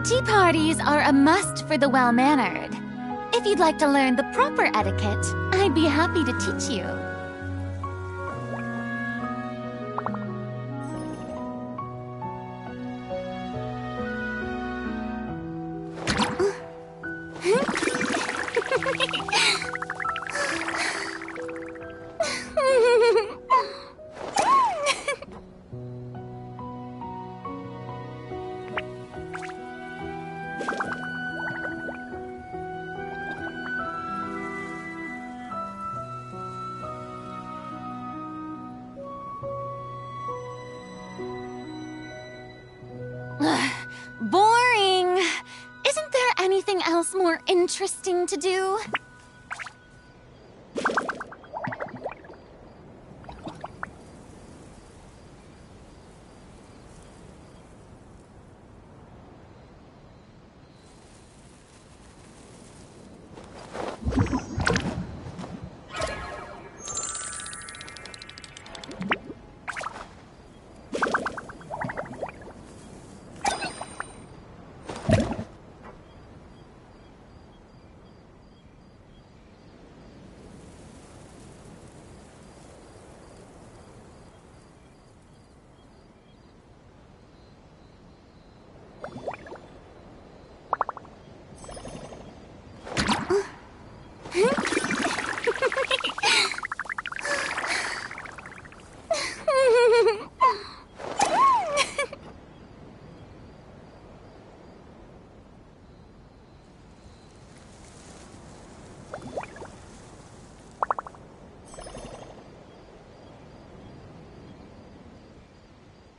Tea parties are a must for the well-mannered. If you'd like to learn the proper etiquette, I'd be happy to teach you. Boring! Isn't there anything else more interesting to do?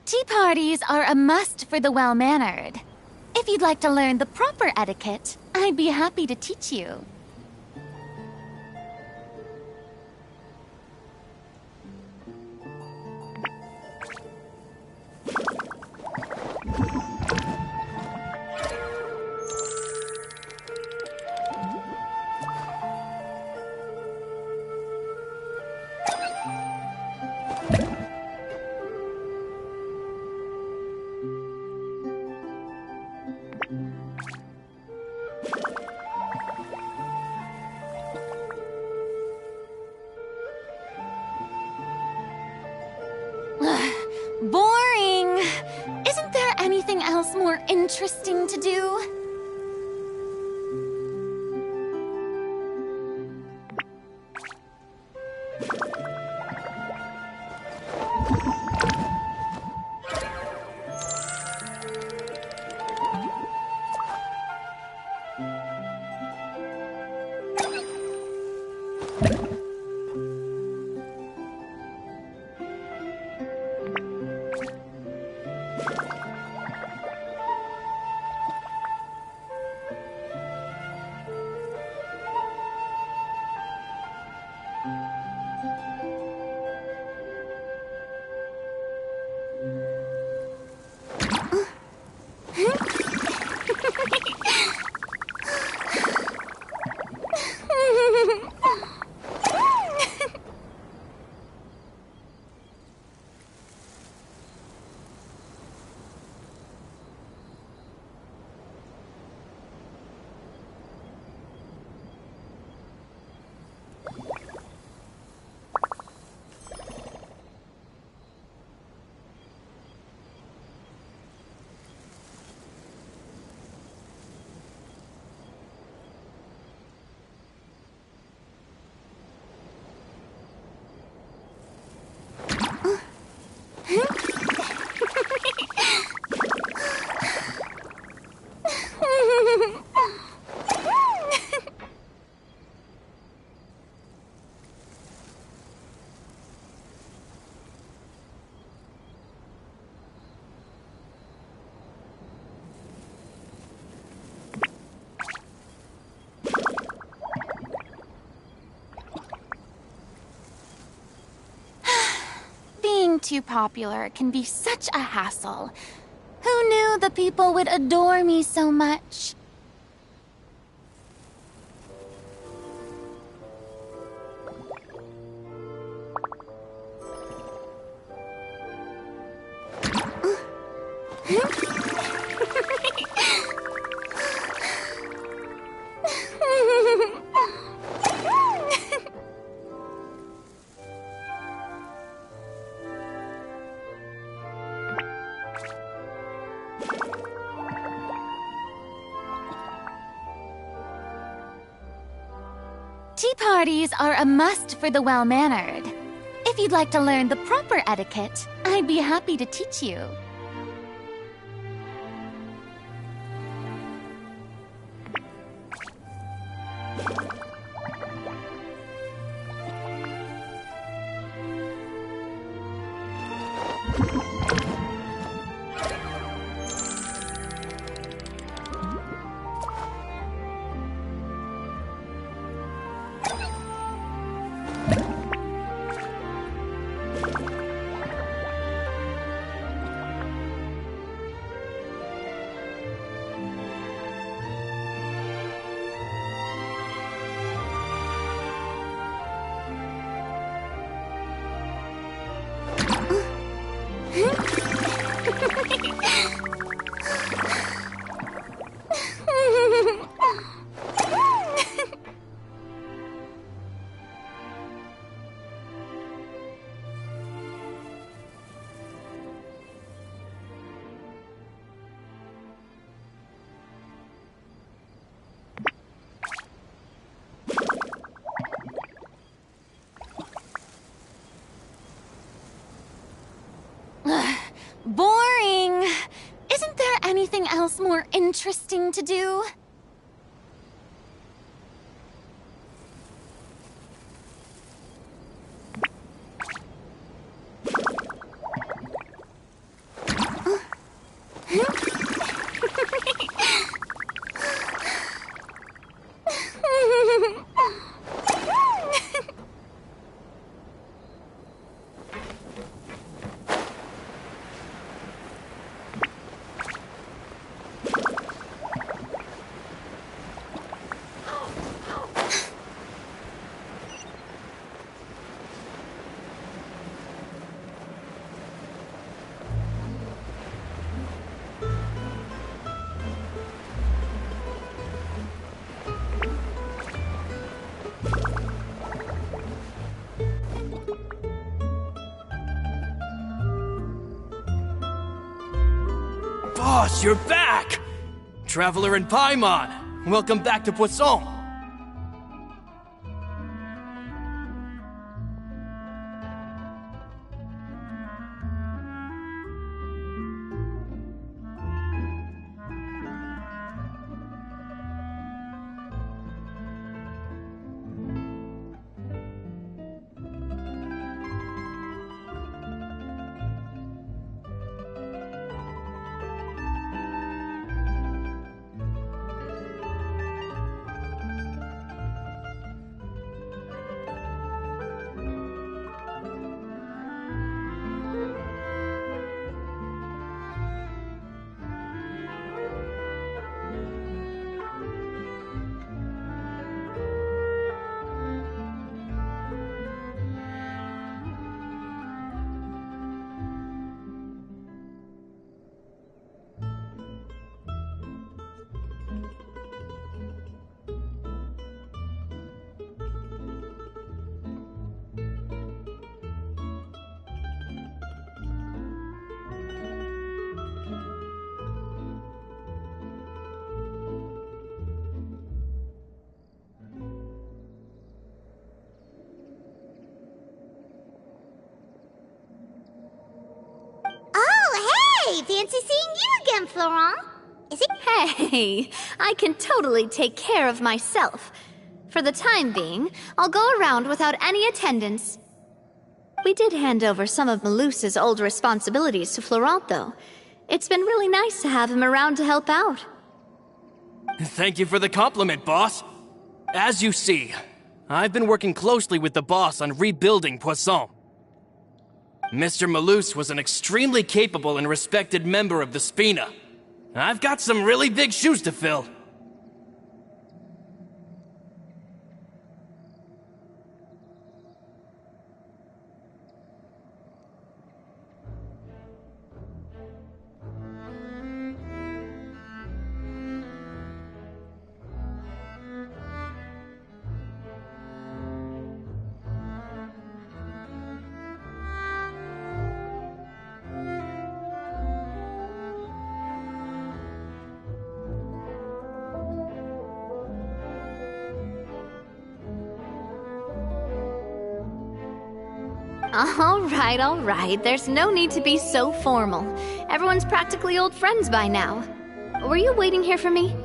Tea parties are a must for the well-mannered. If you'd like to learn the proper etiquette, I'd be happy to teach you. Boring! Isn't there anything else more interesting to do? Being too popular can be such a hassle. Who knew the people would adore me so much? Tea parties are a must for the well-mannered. If you'd like to learn the proper etiquette, I'd be happy to teach you. Boring! Isn't there anything else more interesting to do? Boss, you're back! Traveler and Paimon, welcome back to Poisson. Hey, fancy seeing you again, Florent. Is it? Hey, I can totally take care of myself. For the time being, I'll go around without any attendance. We did hand over some of Malouse's old responsibilities to Florent, though. It's been really nice to have him around to help out. Thank you for the compliment, boss. As you see, I've been working closely with the boss on rebuilding Poisson. Mr. Malus was an extremely capable and respected member of the Spina. I've got some really big shoes to fill. All right. There's no need to be so formal. Everyone's practically old friends by now. Were you waiting here for me?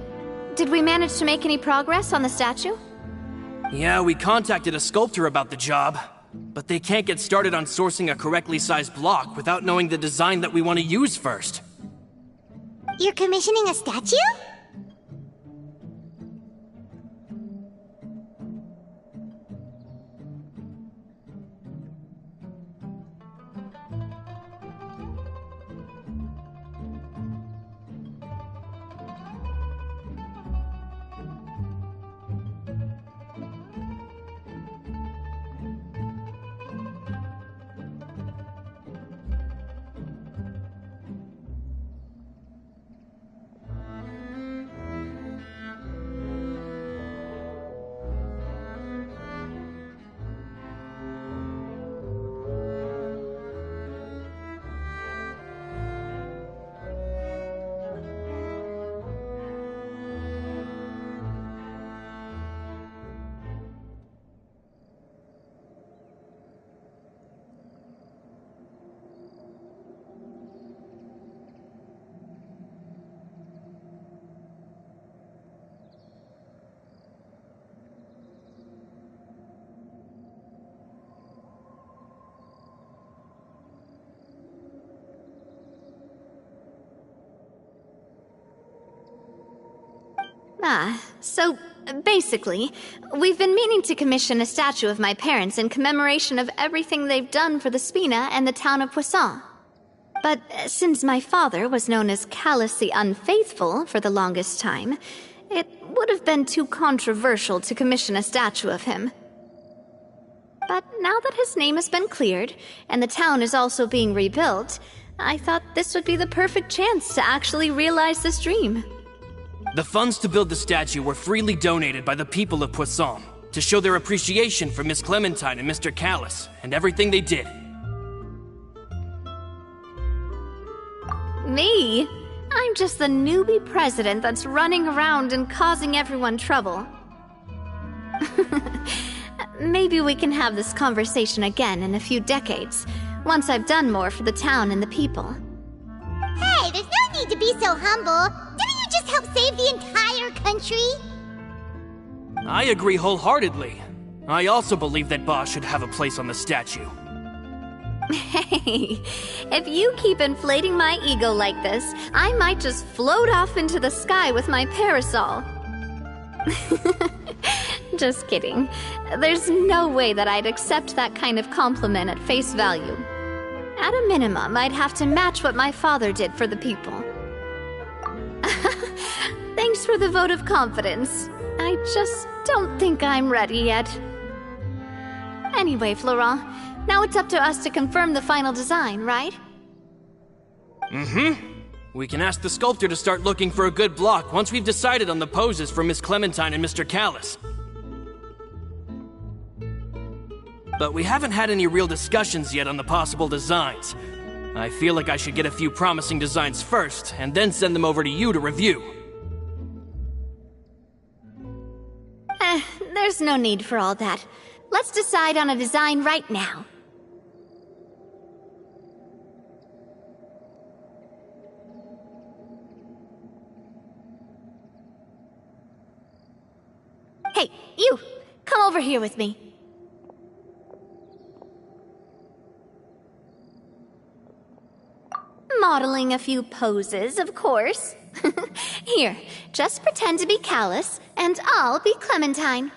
Did we manage to make any progress on the statue? Yeah, we contacted a sculptor about the job, but they can't get started on sourcing a correctly sized block without knowing the design that we want to use first. You're commissioning a statue? So basically, we've been meaning to commission a statue of my parents in commemoration of everything they've done for the Spina and the town of Poisson. But since my father was known as callously unfaithful for the longest time, it would have been too controversial to commission a statue of him. But now that his name has been cleared, and the town is also being rebuilt, I thought this would be the perfect chance to actually realize this dream. The funds to build the statue were freely donated by the people of Poisson to show their appreciation for Miss Clementine and Mr. Callis and everything they did. Me? I'm just the newbie president that's running around and causing everyone trouble. Maybe we can have this conversation again in a few decades, once I've done more for the town and the people. Hey, there's no need to be so humble. Didn't you just help save the entire country? I agree wholeheartedly. I also believe that Boss should have a place on the statue. Hey, if you keep inflating my ego like this, I might just float off into the sky with my parasol. Just kidding. There's no way that I'd accept that kind of compliment at face value. At a minimum, I'd have to match what my father did for the people. Thanks for the vote of confidence. I just don't think I'm ready yet. Anyway, Florent, now it's up to us to confirm the final design, right? Mm-hmm. We can ask the sculptor to start looking for a good block once we've decided on the poses for Miss Clementine and Mr. Callis. But we haven't had any real discussions yet on the possible designs. I feel like I should get a few promising designs first, and then send them over to you to review. There's no need for all that. Let's decide on a design right now. Hey, you! Come over here with me. Modeling a few poses, of course. Here, just pretend to be Callis, and I'll be Clementine.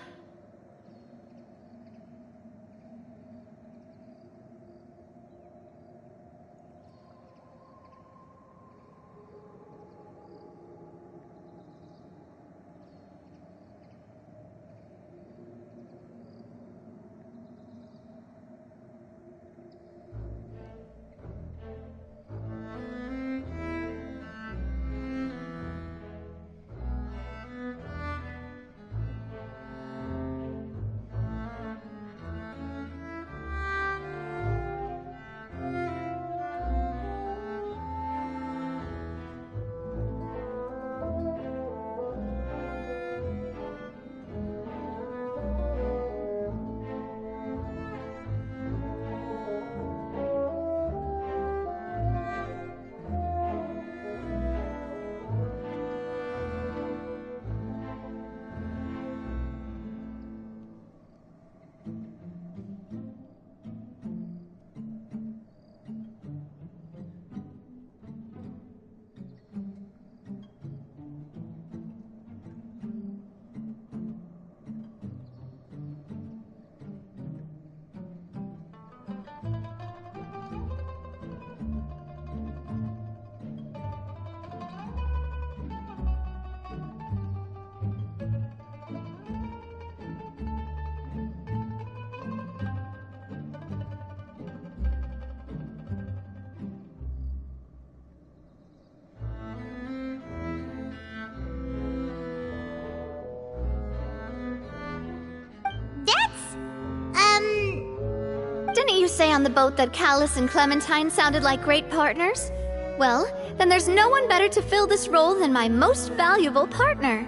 Didn't you say on the boat that Callus and Clementine sounded like great partners? Well, then there's no one better to fill this role than my most valuable partner.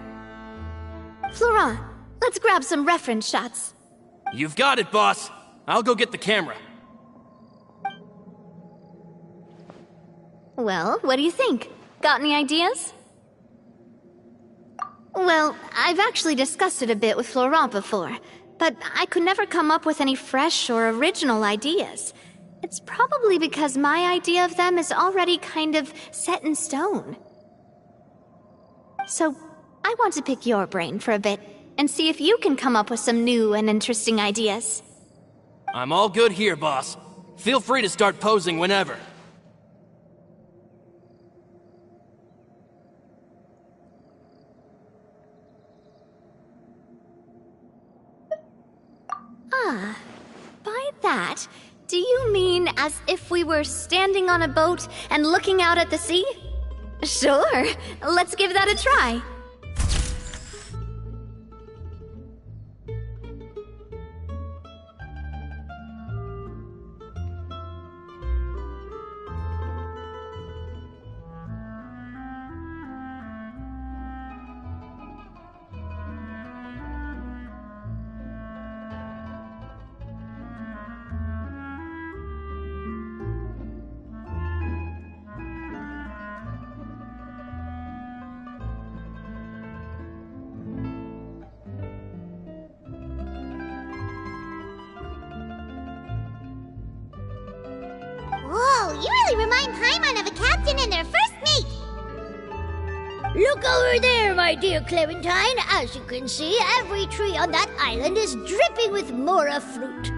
Florent, let's grab some reference shots. You've got it, boss. I'll go get the camera. Well, what do you think? Got any ideas? Well, I've actually discussed it a bit with Florent before, but I could never come up with any fresh or original ideas. It's probably because my idea of them is already kind of set in stone. So, I want to pick your brain for a bit and see if you can come up with some new and interesting ideas. I'm all good here, boss. Feel free to start posing whenever. By that, do you mean as if we were standing on a boat and looking out at the sea? Sure, let's give that a try. Whoa, you really remind Paimon of a captain and their first mate! Look over there, my dear Clementine. As you can see, every tree on that island is dripping with mora fruit.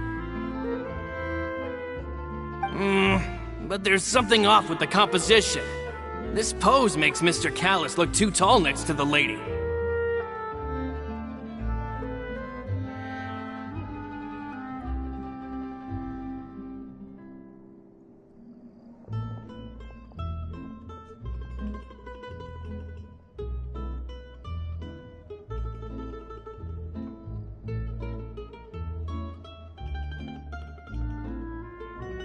But there's something off with the composition. This pose makes Mr. Callus look too tall next to the lady.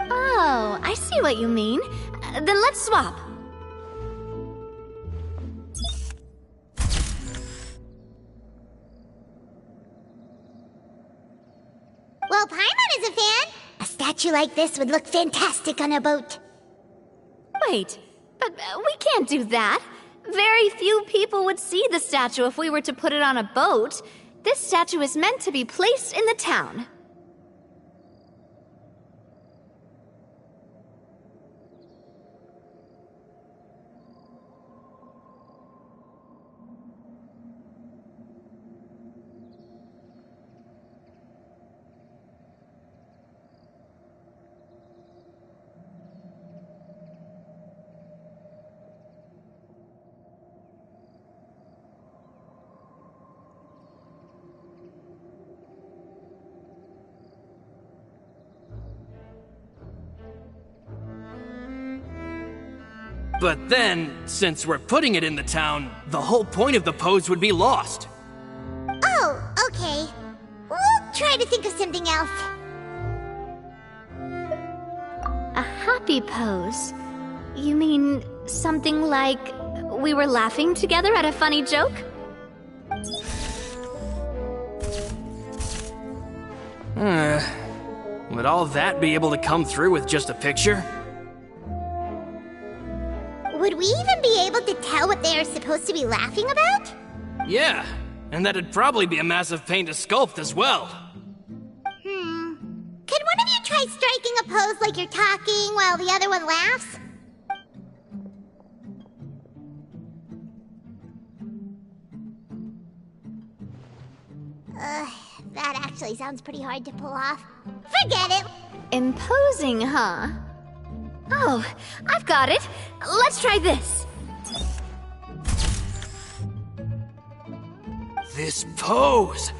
Oh, I see what you mean. Then let's swap. Well, Paimon is a fan. A statue like this would look fantastic on a boat. Wait, but we can't do that. Very few people would see the statue if we were to put it on a boat. This statue is meant to be placed in the town. But then, since we're putting it in the town, the whole point of the pose would be lost. Oh, okay. We'll try to think of something else. A happy pose? You mean something like we were laughing together at a funny joke? Would all that be able to come through with just a picture? Would we even be able to tell what they are supposed to be laughing about? Yeah, and that'd probably be a massive pain to sculpt as well. Could one of you try striking a pose like you're talking while the other one laughs? That actually sounds pretty hard to pull off. Forget it! Imposing, huh? Oh, I've got it. Let's try this. This pose!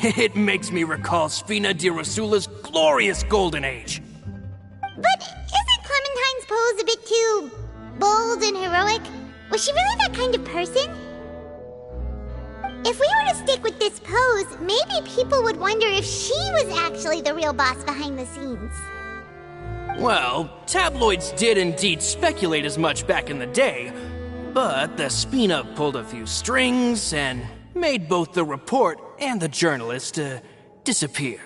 It makes me recall Sfina di Rasula's glorious golden age. But isn't Clementine's pose a bit too bold and heroic? Was she really that kind of person? If we were to stick with this pose, maybe people would wonder if she was actually the real boss behind the scenes. Well, tabloids did indeed speculate as much back in the day, but the Spina pulled a few strings and made both the report and the journalist disappear.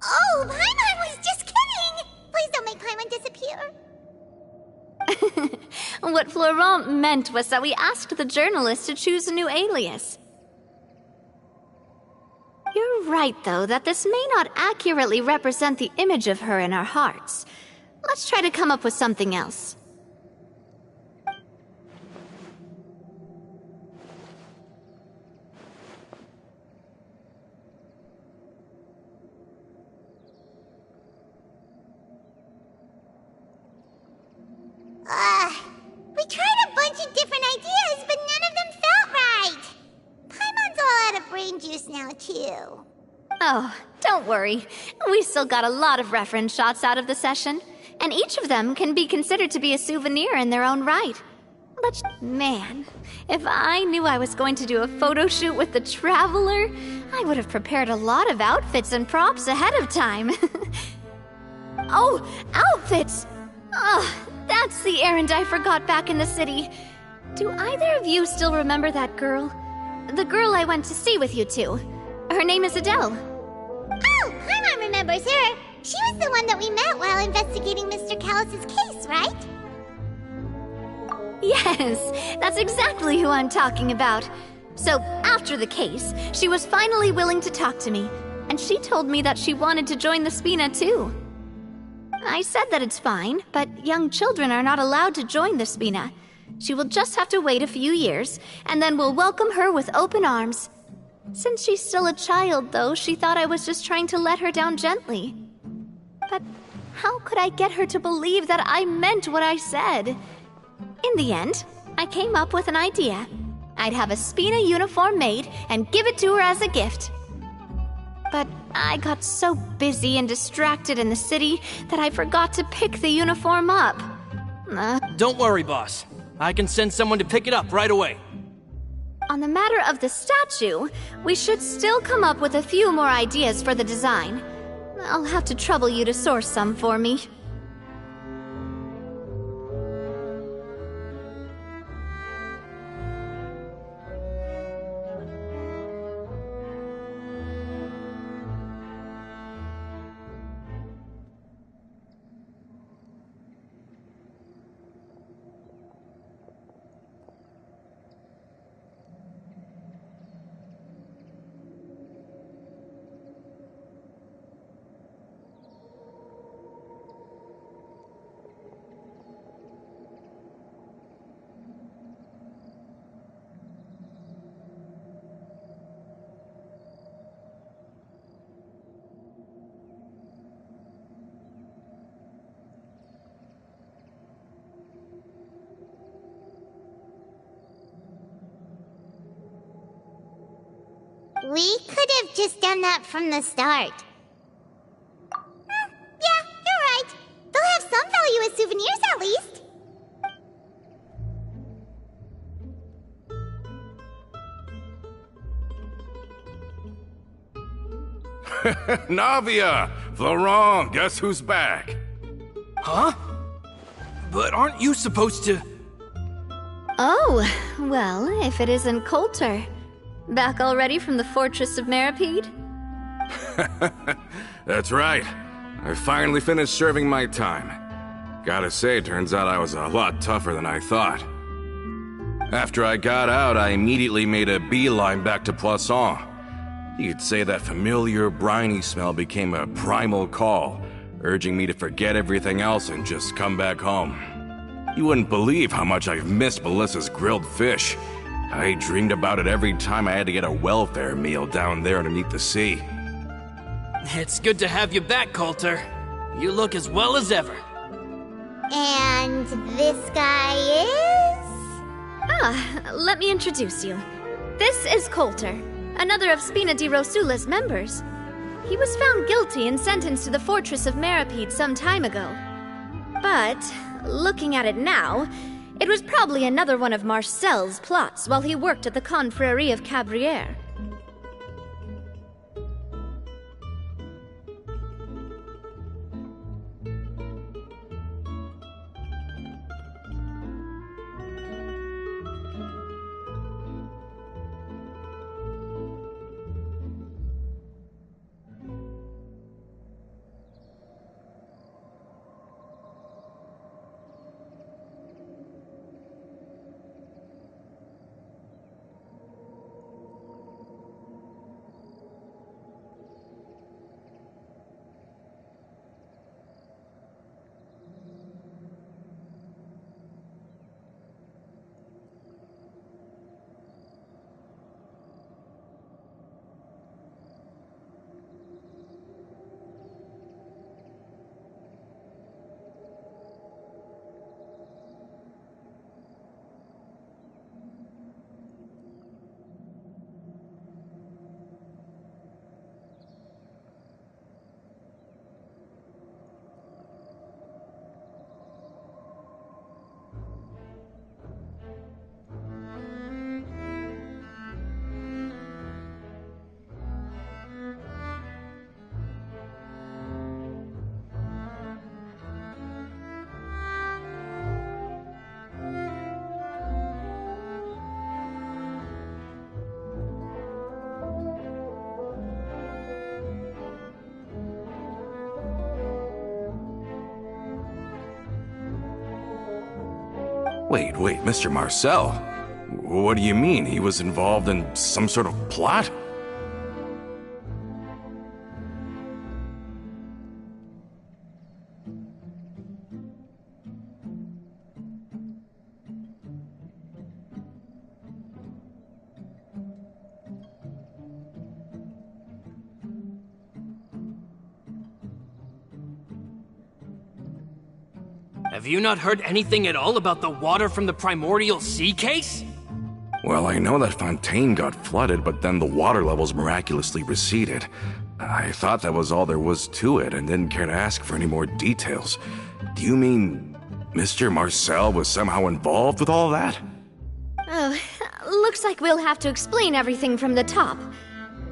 Oh, Paimon was just kidding! Please don't make Paimon disappear. What Florent meant was that we asked the journalist to choose a new alias. You're right, though, that this may not accurately represent the image of her in our hearts. Let's try to come up with something else. We tried a bunch of different ideas, but none of them felt right. Paimon's all out of brain juice now, too. Oh, don't worry. We still got a lot of reference shots out of the session, and each of them can be considered to be a souvenir in their own right. But man, if I knew I was going to do a photo shoot with the Traveler, I would have prepared a lot of outfits and props ahead of time. Oh, outfits! Ugh, that's the errand I forgot back in the city. Do either of you still remember that girl? The girl I went to see with you two. Her name is Adele. Oh, Paimon remembers her. She was the one that we met while investigating Mr. Callus's case, right? Yes, that's exactly who I'm talking about. So, after the case, she was finally willing to talk to me, and she told me that she wanted to join the Spina too. I said that it's fine, but young children are not allowed to join the Spina. She will just have to wait a few years, and then we'll welcome her with open arms. Since she's still a child, though, she thought I was just trying to let her down gently. But how could I get her to believe that I meant what I said? In the end, I came up with an idea. I'd have a Spina uniform made and give it to her as a gift. But I got so busy and distracted in the city that I forgot to pick the uniform up. Don't worry, boss. I can send someone to pick it up right away. On the matter of the statue, we should still come up with a few more ideas for the design. I'll have to trouble you to source some for me. We could have just done that from the start. Yeah, you're right. They'll have some value as souvenirs at least. Navia! Florent, guess who's back? Huh? But aren't you supposed to... Oh, well, if it isn't Coulter. Back already from the Fortress of Meripede? That's right. I finally finished serving my time. Gotta say, turns out I was a lot tougher than I thought. After I got out, I immediately made a beeline back to Poisson. You could say that familiar, briny smell became a primal call, urging me to forget everything else and just come back home. You wouldn't believe how much I've missed Melissa's grilled fish. I dreamed about it every time I had to get a welfare meal down there underneath the sea. It's good to have you back, Coulter. You look as well as ever. And this guy is? Ah, let me introduce you. This is Coulter, another of Spina di Rosula's members. He was found guilty and sentenced to the Fortress of Meripede some time ago. But, looking at it now, it was probably another one of Marcel's plots while he worked at the Confrérie of Cabrières. Wait, Mr. Marcel? What do you mean? He was involved in some sort of plot? Have you not heard anything at all about the water from the primordial sea case? Well, I know that Fontaine got flooded, but then the water levels miraculously receded. I thought that was all there was to it and didn't care to ask for any more details. Do you mean Mr. Marcel was somehow involved with all that? Oh, looks like we'll have to explain everything from the top.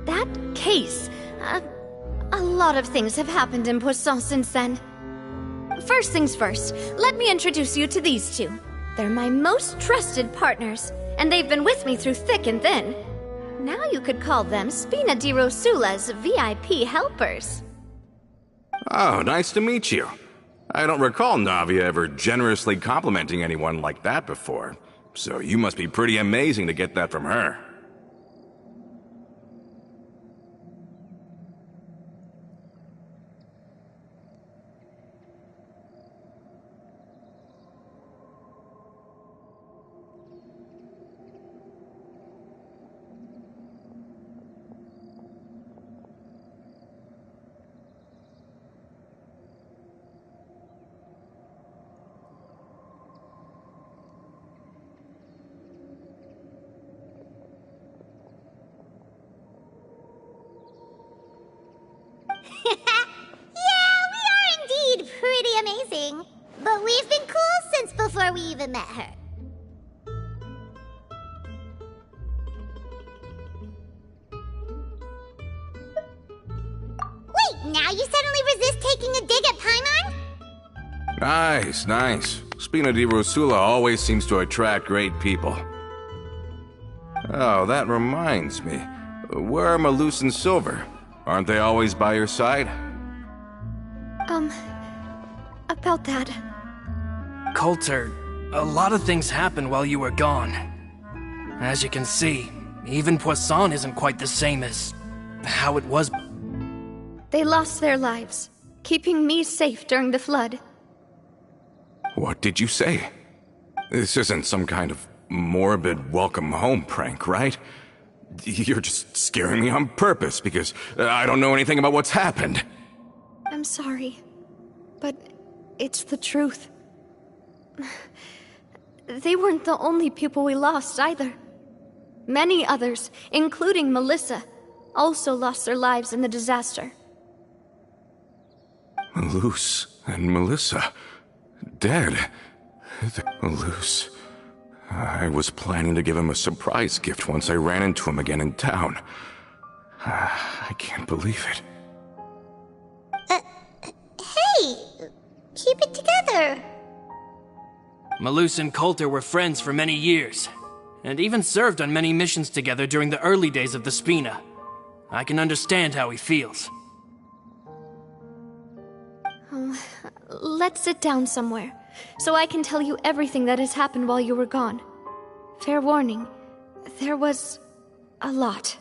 That case, a lot of things have happened in Poisson since then. First things first, let me introduce you to these two. They're my most trusted partners, and they've been with me through thick and thin. Now you could call them Spina di Rosula's VIP helpers. Oh, nice to meet you. I don't recall Navia ever generously complimenting anyone like that before, so you must be pretty amazing to get that from her. Yeah, we are indeed pretty amazing. But we've been cool since before we even met her. Wait, now you suddenly resist taking a dig at Paimon? Nice, nice. Spina di Rosula always seems to attract great people. Oh, that reminds me. Where are Malus and Silver? Aren't they always by your side? About that. Coulter, a lot of things happened while you were gone. As you can see, even Poisson isn't quite the same as how it was. They lost their lives, keeping me safe during the flood. What did you say? This isn't some kind of morbid welcome home prank, right? You're just scaring me on purpose because I don't know anything about what's happened. I'm sorry, but it's the truth. They weren't the only people we lost either. Many others, including Melissa, also lost their lives in the disaster. Malus and Melissa, dead. Malus. I was planning to give him a surprise gift once I ran into him again in town. I can't believe it. Hey, keep it together. Malus and Coulter were friends for many years, and even served on many missions together during the early days of the Spina. I can understand how he feels. Let's sit down somewhere, so I can tell you everything that has happened while you were gone. Fair warning, there was a lot.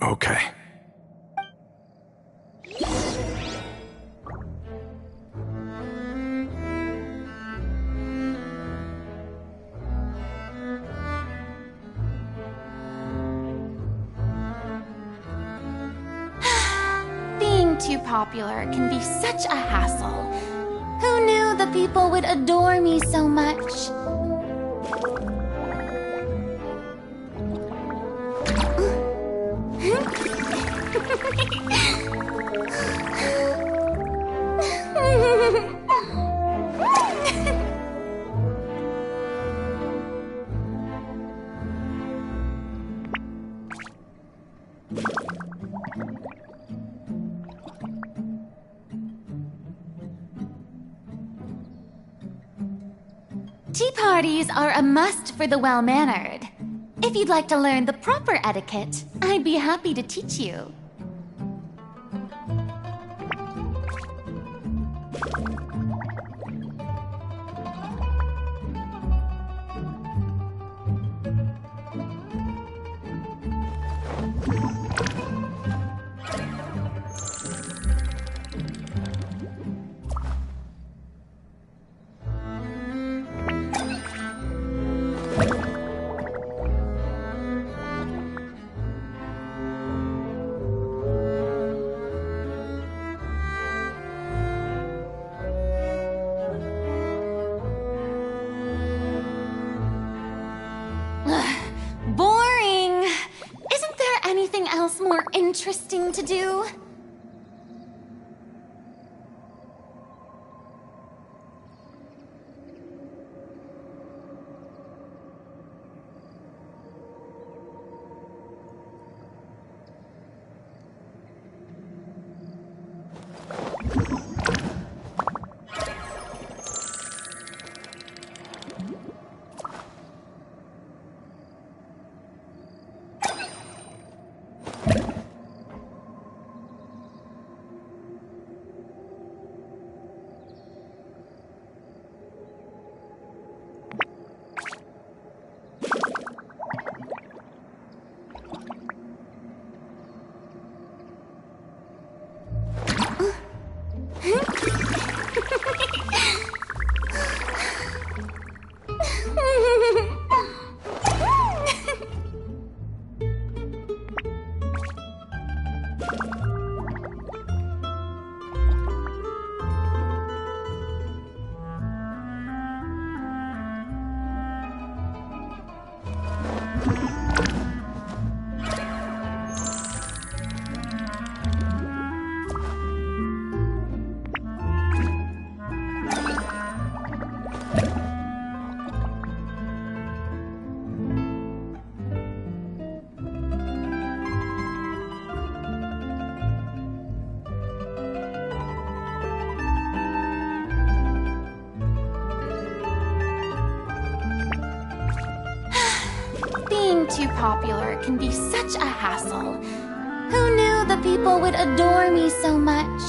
Okay. Being too popular can be such a hassle. Who knew the people would adore me so much? parties are a must for the well-mannered. If you'd like to learn the proper etiquette, I'd be happy to teach you. Boring! Isn't there anything else more interesting to do? Being too popular can be such a hassle. Who knew the people would adore me so much?